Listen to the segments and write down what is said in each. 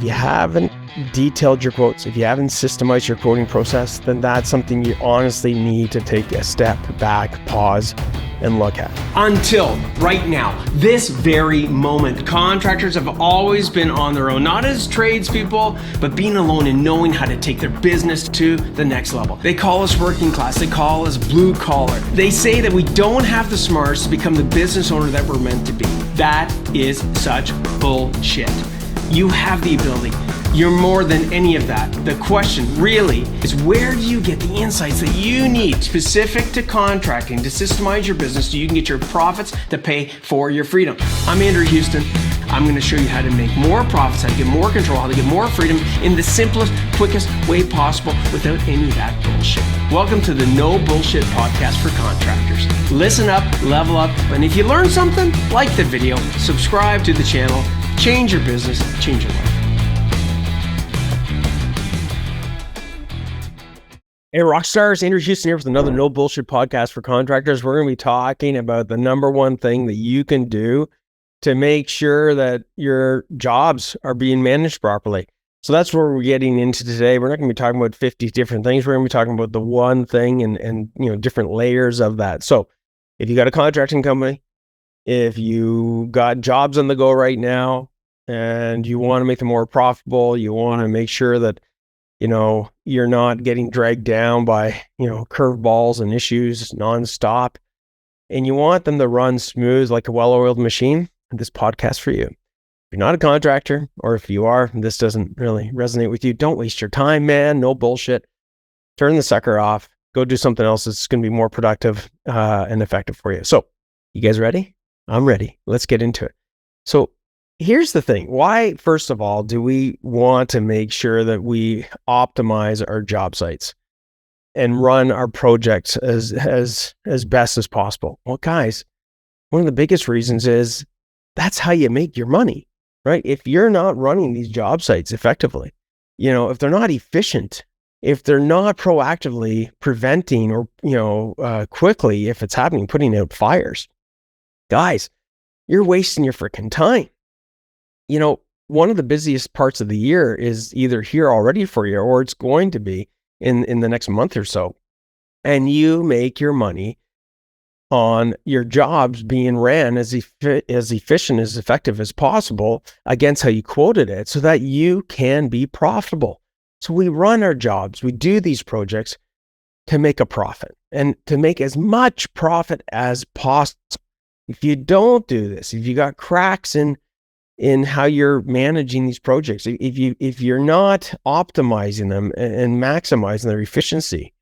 If you haven't detailed your quotes, if you haven't systemized your quoting process, then that's something you honestly need to take a step back, pause, and look at. Until right now, this very moment, contractors have always been on their own, not as tradespeople, but being alone and knowing how to take their business to the next level. They call us working class, they call us blue collar. They say that we don't have the smarts to become the business owner that we're meant to be. That is such bullshit. You have the ability. You're more than any of that. The question really is, where do you get the insights that you need specific to contracting to systemize your business so you can get your profits to pay for your freedom? I'm Andrew Houston. I'm going to show you how to make more profits, how to get more control, how to get more freedom in the simplest, quickest way possible without any of that bullshit. Welcome to the No Bullshit Podcast for Contractors. Listen up, level up, and if you learn something, like the video, subscribe to the channel, change your business, change your life. Hey, Rockstars, Andrew Houston here with another No Bullshit Podcast for Contractors. We're going to be talking about the number one thing that you can do to make sure that your jobs are being managed properly. So that's what we're getting into today. We're not going to be talking about 50 different things. We're going to be talking about the one thing and different layers of that. So if you got a contracting company, if you got jobs on the go right now and you want to make them more profitable, you want to make sure that you're not getting dragged down by, curveballs and issues nonstop, and you want them to run smooth like a well-oiled machine, this podcast for you. If you're not a contractor, or if you are, this doesn't really resonate with you, don't waste your time, man. No bullshit. Turn the sucker off. Go do something else that's going to be more productive and effective for you. So, you guys ready? I'm ready. Let's get into it. So, here's the thing. Why, first of all, do we want to make sure that we optimize our job sites and run our projects as best as possible? Well, guys, one of the biggest reasons is that's how you make your money, right? If you're not running these job sites effectively, if they're not efficient, if they're not proactively preventing or, quickly, if it's happening, putting out fires, guys, you're wasting your freaking time. One of the busiest parts of the year is either here already for you or it's going to be in the next month or so. And you make your money on your jobs being ran as efficient, as effective as possible against how you quoted it so that you can be profitable. So we run our jobs, we do these projects to make a profit and to make as much profit as possible. If you don't do this, if you got cracks in how you're managing these projects, if you're not optimizing them and maximizing their efficiency,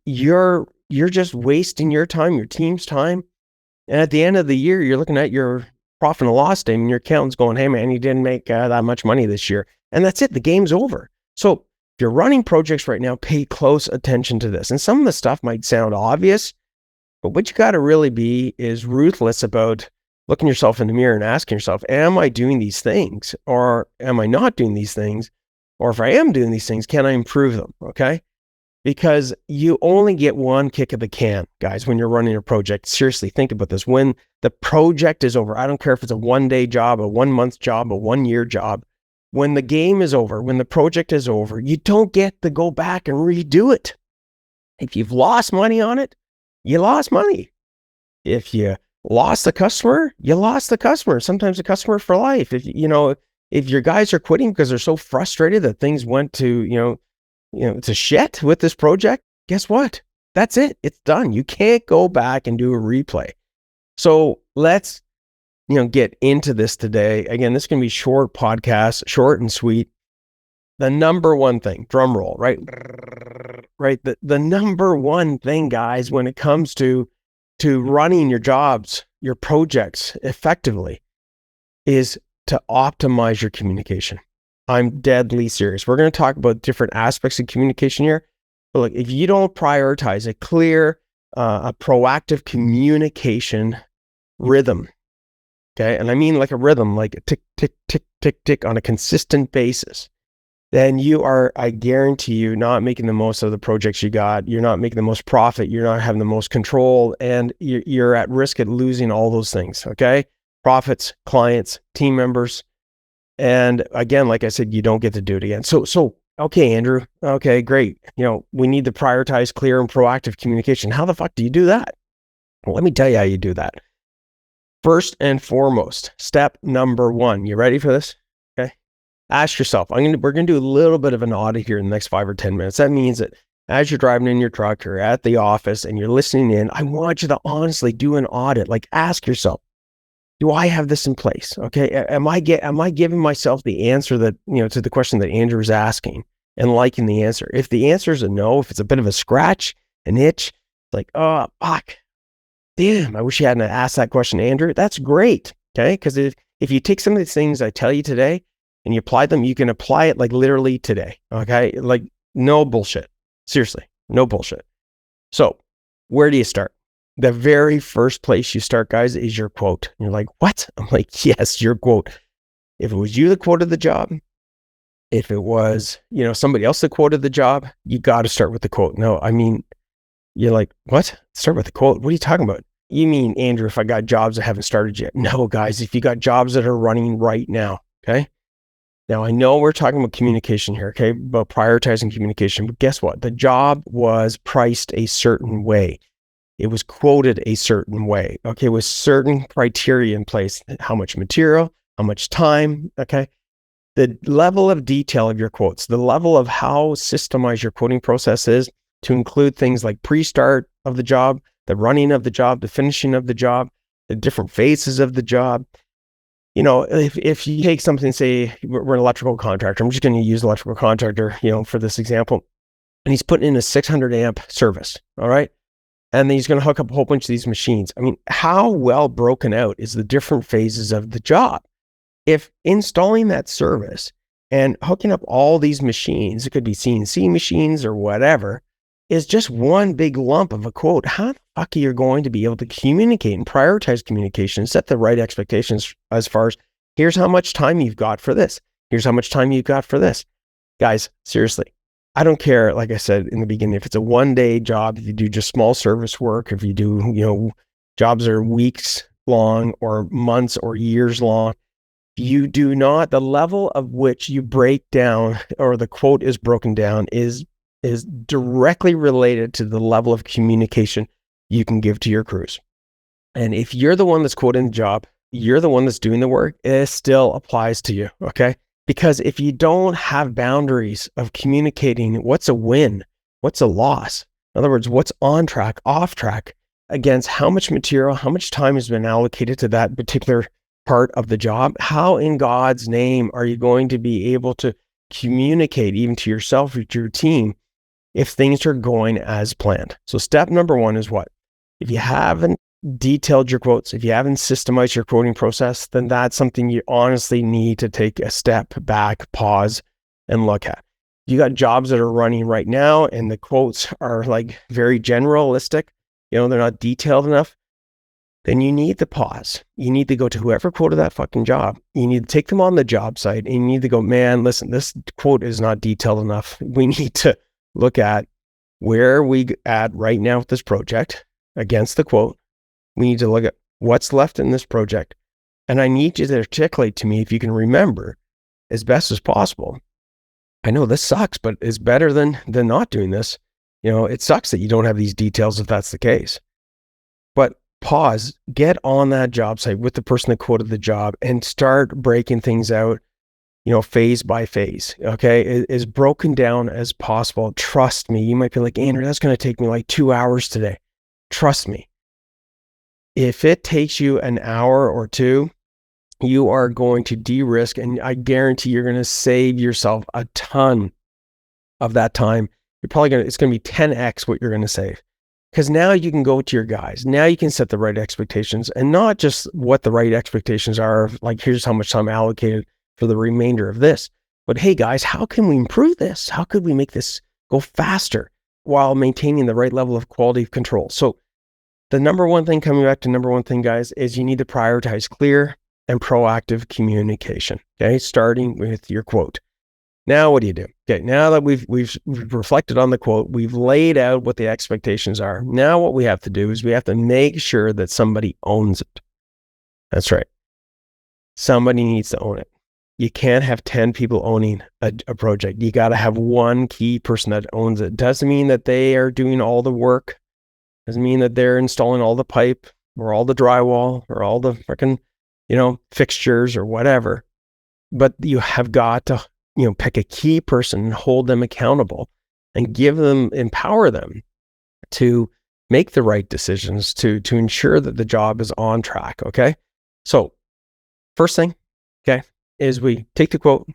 you're just wasting your time, your team's time. And at the end of the year, you're looking at your profit and loss statement, and your accountant's going, "Hey man, you didn't make that much money this year." And that's it. The game's over. So if you're running projects right now, pay close attention to this. And some of the stuff might sound obvious, but what you got to really be is ruthless about looking yourself in the mirror and asking yourself, am I doing these things or am I not doing these things? Or if I am doing these things, can I improve them? Okay. Because you only get one kick of the can, guys, when you're running a project. Seriously, think about this. When the project is over, I don't care if it's a 1-day job, a 1-month job, a 1-year job. When the game is over, when the project is over, you don't get to go back and redo it. If you've lost money on it, you lost money. If you lost the customer, you lost the customer. Sometimes a customer for life. If your guys are quitting because they're so frustrated that things went to shit with this project, guess what? That's it. It's done. You can't go back and do a replay. So let's get into this today. Again, this is going to be short podcast, short and sweet. The number one thing, drum roll, right? Right. The number one thing, guys, when it comes to running your jobs, your projects effectively, is to optimize your communication. I'm deadly serious. We're going to talk about different aspects of communication here. But look, if you don't prioritize a clear, a proactive communication rhythm, okay, and I mean like a rhythm, like a tick, tick, tick, tick, tick on a consistent basis, then you are, I guarantee you, not making the most of the projects you got. You're not making the most profit. You're not having the most control, and you're at risk at losing all those things, okay? Profits, clients, team members, And again, like I said, you don't get to do it again. So okay, Andrew. Okay, great. We need to prioritize clear and proactive communication. How the fuck do you do that? Well, let me tell you how you do that. First and foremost, step number 1. You ready for this? Okay. Ask yourself, we're going to do a little bit of an audit here in the next 5 or 10 minutes. That means that as you're driving in your truck or at the office and you're listening in, I want you to honestly do an audit. Like, ask yourself, do I have this in place? Okay. Am I giving myself the answer that, to the question that Andrew is asking and liking the answer? If the answer is a no, if it's a bit of a scratch, an itch, like, oh, fuck, damn, I wish you hadn't asked that question, Andrew. That's great. Okay. Because if you take some of these things I tell you today and you apply them, you can apply it like literally today. Okay. Like, no bullshit. Seriously, no bullshit. So where do you start? The very first place you start, guys, is your quote. And you're like, what? I'm like, yes, your quote. If it was you that quoted the job, if it was, somebody else that quoted the job, you got to start with the quote. No, I mean, you're like, what? Start with the quote. What are you talking about? You mean, Andrew, if I got jobs that haven't started yet? No, guys, if you got jobs that are running right now, okay? Now, I know we're talking about communication here, okay? About prioritizing communication, but guess what? The job was priced a certain way. It was quoted a certain way, okay? With certain criteria in place. How much material, how much time, okay? The level of detail of your quotes, the level of how systemized your quoting process is to include things like pre-start of the job, the running of the job, the finishing of the job, the different phases of the job. If you take something, say we're an electrical contractor, I'm just going to use electrical contractor, for this example, and he's putting in a 600 amp service, all right? And then he's going to hook up a whole bunch of these machines. I mean, how well broken out is the different phases of the job? If installing that service and hooking up all these machines, it could be CNC machines or whatever, is just one big lump of a quote, how the fuck are you going to be able to communicate and prioritize communication, set the right expectations as far as, here's how much time you've got for this. Here's how much time you've got for this. Guys, seriously, I don't care, like I said in the beginning, if it's a one-day job, if you do just small service work, if you do, jobs that are weeks long or months or years long, you do not, the level of which you break down or the quote is broken down is directly related to the level of communication you can give to your crews. And if you're the one that's quoting the job, you're the one that's doing the work, it still applies to you, okay? Because if you don't have boundaries of communicating what's a win, what's a loss, in other words, what's on track, off track, against how much material, how much time has been allocated to that particular part of the job, how in God's name are you going to be able to communicate even to yourself or to your team if things are going as planned? So step number 1 is what? If you haven't detailed your quotes, if you haven't systemized your quoting process, then that's something you honestly need to take a step back, pause, and look at. You got jobs that are running right now and the quotes are like very generalistic, they're not detailed enough, then you need to pause. You need to go to whoever quoted that fucking job. You need to take them on the job site and you need to go, man, listen, this quote is not detailed enough. We need to look at where we at right now with this project against the quote. We need to look at what's left in this project. And I need you to articulate to me, if you can remember, as best as possible. I know this sucks, but it's better than not doing this. It sucks that you don't have these details if that's the case. But pause, get on that job site with the person that quoted the job and start breaking things out, phase by phase, okay? As broken down as possible. Trust me. You might be like, Andrew, that's going to take me like 2 hours today. Trust me. If it takes you an hour or 2, you are going to de-risk, and I guarantee you're going to save yourself a ton of that time. It's going to be 10x what you're going to save. Because now you can go to your guys. Now you can set the right expectations, and not just what the right expectations are, like here's how much time allocated for the remainder of this. But hey guys, how can we improve this? How could we make this go faster while maintaining the right level of quality control? So the number one thing, coming back to number one thing, guys, is you need to prioritize clear and proactive communication. Okay, starting with your quote. Now, what do you do? Okay, now that we've reflected on the quote, we've laid out what the expectations are. Now, what we have to do is we have to make sure that somebody owns it. That's right. Somebody needs to own it. you can't have 10 people owning a project. You got to have one key person that owns it. Doesn't mean that they are doing all the work. Doesn't mean that they're installing all the pipe or all the drywall or all the freaking, fixtures or whatever. But you have got to, pick a key person and hold them accountable and empower them to make the right decisions to ensure that the job is on track. Okay. So first thing, okay, is we take the quote,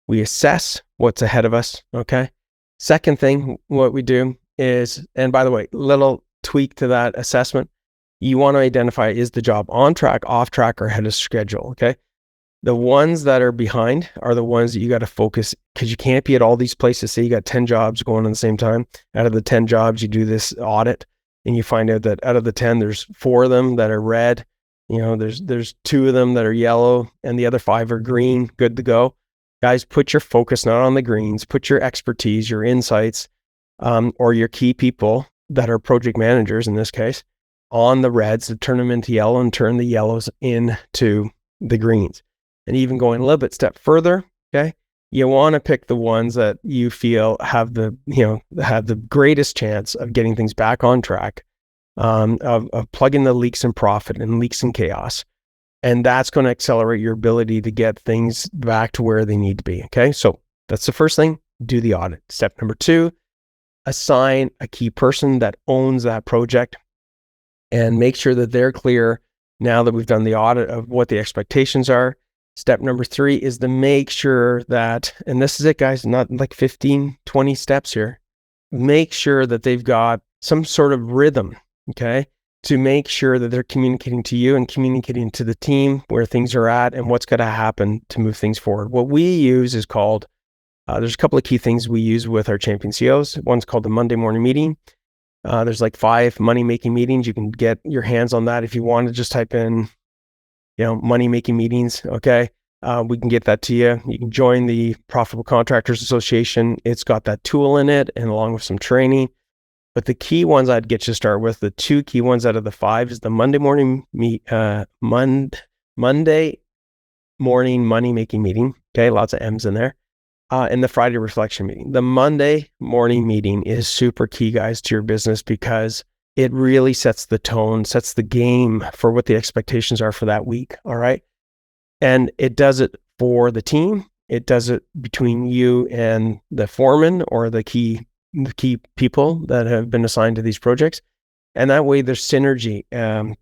we assess what's ahead of us. Okay. Second thing, what we do is, and by the way, little tweak to that assessment, you want to identify, is the job on track, off track, or ahead of schedule? Okay. The ones that are behind are the ones that you got to focus, because you can't be at all these places. Say you got 10 jobs going at the same time. Out of the 10 jobs, you do this audit and you find out that out of the 10, there's 4 of them that are red. There's 2 of them that are yellow and the other 5 are green, good to go. Guys, put your focus not on the greens, put your expertise, your insights, or your key people that are project managers in this case, on the reds to turn them into yellow and turn the yellows into the greens. And even going a little bit step further, okay, you want to pick the ones that you feel have the greatest chance of getting things back on track, of plugging the leaks in profit and leaks in chaos. And that's going to accelerate your ability to get things back to where they need to be. Okay. So that's the first thing, do the audit. Step number 2, assign a key person that owns that project and make sure that they're clear now that we've done the audit of what the expectations are. Step number 3 is to make sure that, and this is it, guys, not like 15, 20 steps here. Make sure that they've got some sort of rhythm, okay, to make sure that they're communicating to you and communicating to the team where things are at and what's going to happen to move things forward. What we use is called, there's a couple of key things we use with our champion CEOs. One's called the Monday morning meeting. There's like 5 money-making meetings. You can get your hands on that if you want to just type in money-making meetings, okay? We can get that to you. You can join the Profitable Contractors Association. It's got that tool in it and along with some training. But the key ones I'd get you to start with, the 2 key ones out of the 5 is the Monday morning Monday morning money-making meeting, okay? Lots of M's in there. And the Friday reflection meeting. The Monday morning meeting is super key, guys, to your business because it really sets the tone, sets the game for what the expectations are for that week. All right. And it does it for the team. It does it between you and the foreman or the key people that have been assigned to these projects. And that way there's synergy and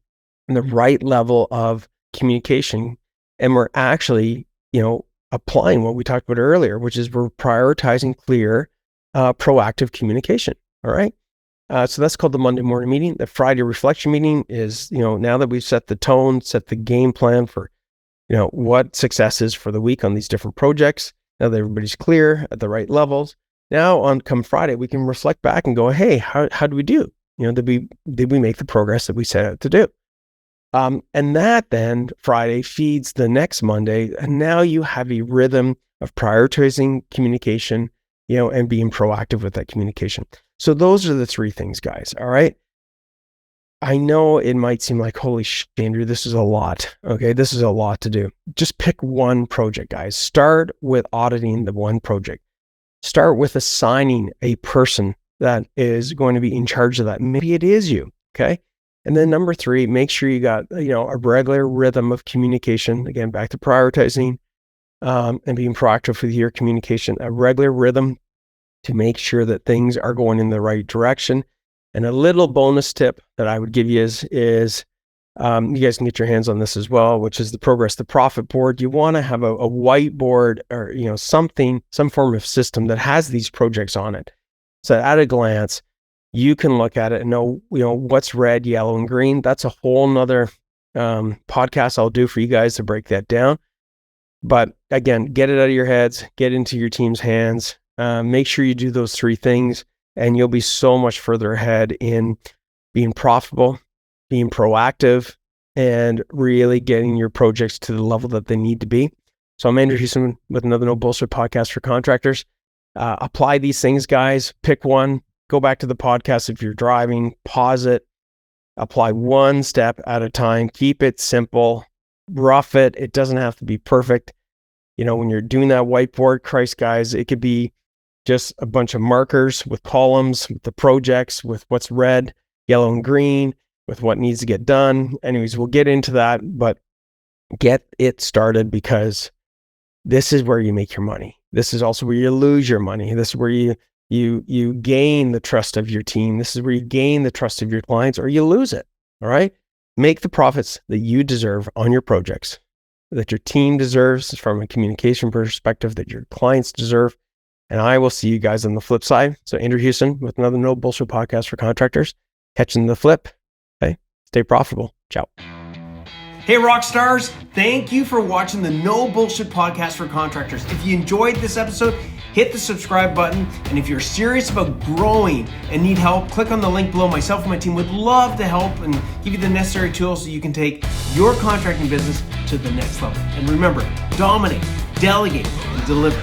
the right level of communication. And we're actually, applying what we talked about earlier, which is we're prioritizing clear, proactive communication. All right. So that's called the Monday morning meeting. The Friday reflection meeting is, now that we've set the tone, set the game plan for, what success is for the week on these different projects. Now that everybody's clear at the right levels. Now on come Friday, we can reflect back and go, hey, how did we do? Did we make the progress that we set out to do? And that then Friday feeds the next Monday. And now you have a rhythm of prioritizing communication, and being proactive with that communication. So those are the 3 things, guys. All right. I know it might seem like, holy shit, Andrew, this is a lot. Okay. This is a lot to do. Just pick one project, guys. Start with auditing the one project. Start with assigning a person that is going to be in charge of that. Maybe it is you. Okay. And then number 3, make sure you got, a regular rhythm of communication. Again, back to prioritizing and being proactive with your communication, a regular rhythm to make sure that things are going in the right direction. And a little bonus tip that I would give you is you guys can get your hands on this as well, which is the progress, the profit board. You want to have a whiteboard or, some form of system that has these projects on it. So at a glance, you can look at it and know, what's red, yellow, and green. That's a whole nother podcast I'll do for you guys to break that down. But again, get it out of your heads, get into your team's hands. Make sure you do those 3 things and you'll be so much further ahead in being profitable, being proactive, and really getting your projects to the level that they need to be. So I'm Andrew Houston with another No Bullshit podcast for contractors. Apply these things, guys. Pick one. Go back to the podcast if you're driving. Pause it. Apply one step at a time. Keep it simple. Rough it. It doesn't have to be perfect. when you're doing that whiteboard, Christ, guys, it could be just a bunch of markers with columns, with the projects, with what's red, yellow, and green, with what needs to get done. Anyways, we'll get into that, but get it started, because this is where you make your money. This is also where you lose your money. This is where you gain the trust of your team. This is where you gain the trust of your clients, or you lose it. All right. Make the profits that you deserve on your projects, that your team deserves from a communication perspective, that your clients deserve. And I will see you guys on the flip side. So Andrew Houston with another No Bullshit podcast for contractors. Catching the flip. Okay. Stay profitable. Ciao. Hey, rock stars. Thank you for watching the No Bullshit podcast for contractors. If you enjoyed this episode, hit the subscribe button. And if you're serious about growing and need help, click on the link below. Myself and my team would love to help and give you the necessary tools so you can take your contracting business to the next level. And remember, dominate, delegate, and deliver.